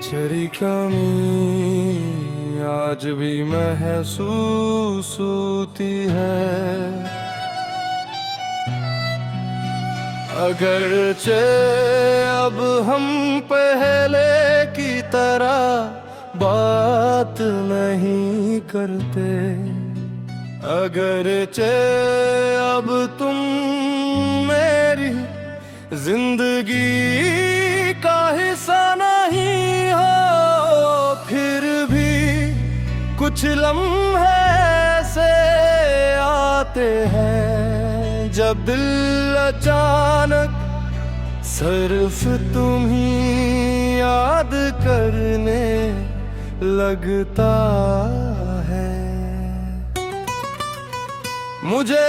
तेरी कमी आज भी महसूस होती है, अगरचे अब हम पहले की तरह बात नहीं करते, अगरचे अब तुम मेरी जिंदगी का हिस्सा नहीं हो, फिर भी कुछ लम्हे ऐसे आते हैं जब दिल अचानक सिर्फ तुम ही याद करने लगता है। मुझे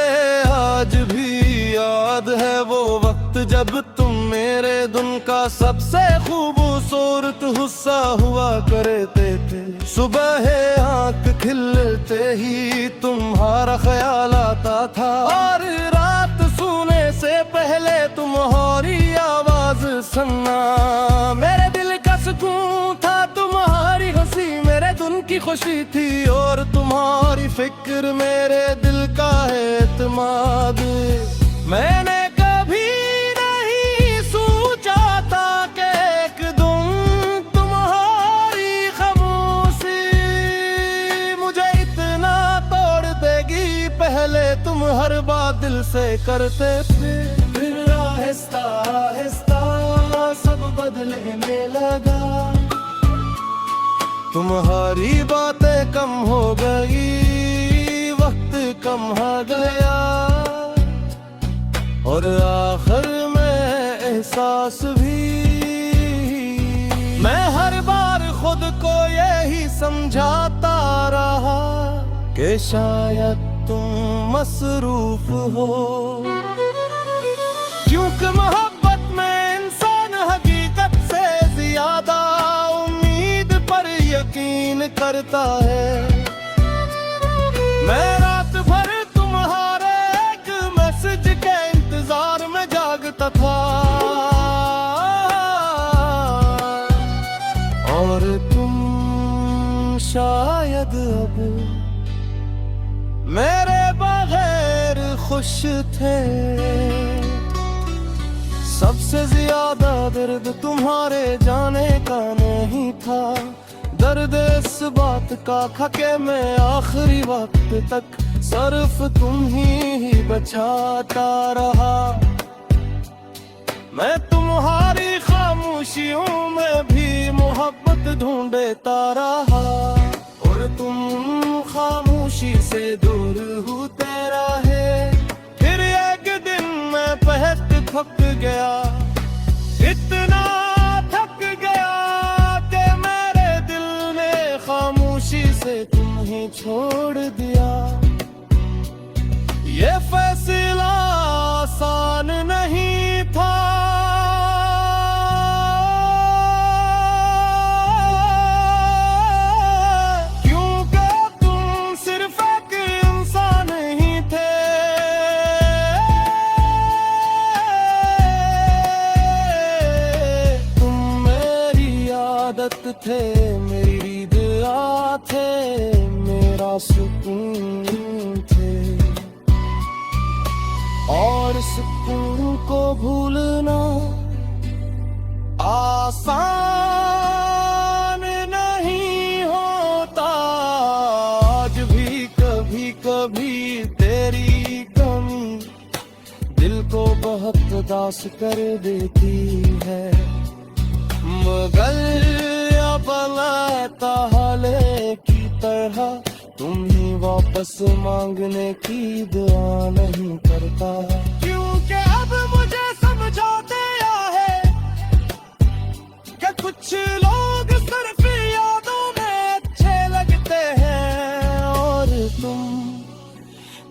आज भी याद है वो वक्त जब तुम मेरे दिन का सबसे खूबसूरत हिस्सा हुआ करते थे। सुबह आंख खिलते ही तुम्हारा ख्याल आता था, और रात सोने से पहले तुम्हारी आवाज सुनना मेरे दिल का सुकून था। तुम्हारी हंसी मेरे दिन की खुशी थी, और तुम्हारी फिक्र मेरे दिल का एतमाद। मैंने कभी नहीं सोचा था कि एक दिन तुम्हारी खामोशी मुझे इतना तोड़ देगी। पहले तुम हर बात दिल से करते थे, फिर आहिस्ता आहिस्ता सब बदलने लगा। तुम्हारी बातें कम हो गई, वक्त कम हो गया, और आखिर में एहसास भी। मैं हर बार खुद को यही समझाता रहा कि शायद तुम मसरूफ हो, क्योंकि मोहब्बत में इंसान हकीकत से ज्यादा उम्मीद पर यकीन करता है। मैं रात भर तुम्हारे एक मैसेज के इंतजार में जागता था, और तुम शायद अब मेरे बगैर खुश थे। सबसे ज्यादा दर्द तुम्हारे जाने का नहीं था, दर्द इस बात का था कि मैं आखिरी वक्त तक सिर्फ तुम ही बचाता रहा। मैं तुम्हारी खामोशियों में भी मोहब्बत ढूंढता रहा, और तुम खामोशी से दूर होते रहे। फिर एक दिन मैं बहक थक गया, इतना थक गया कि मेरे दिल ने खामोशी से तुम्हें छोड़ दिया। ये फैसला आसान नहीं था, क्योंकि तुम सिर्फ एक इंसान ही थे। तुम मेरी आदत थे, मेरी दुआ थे, मेरा सुकून थे, और सुकून को भूलना आसान नहीं होता। आज भी कभी कभी तेरी कमी दिल को बहुत उदास कर देती है, मगर अब लाता हाले की तरह तुम ही वापस मांगने की दुआ नहीं करता। क्योंकि अब मुझे समझाते है कि कुछ लोग सिर्फ यादों में अच्छे लगते हैं, और तुम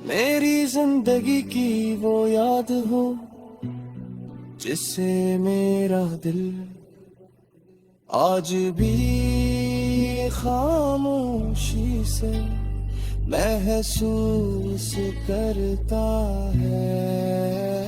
मेरी जिंदगी की वो याद हो जिससे मेरा दिल आज भी खामोशी से महसूस करता है।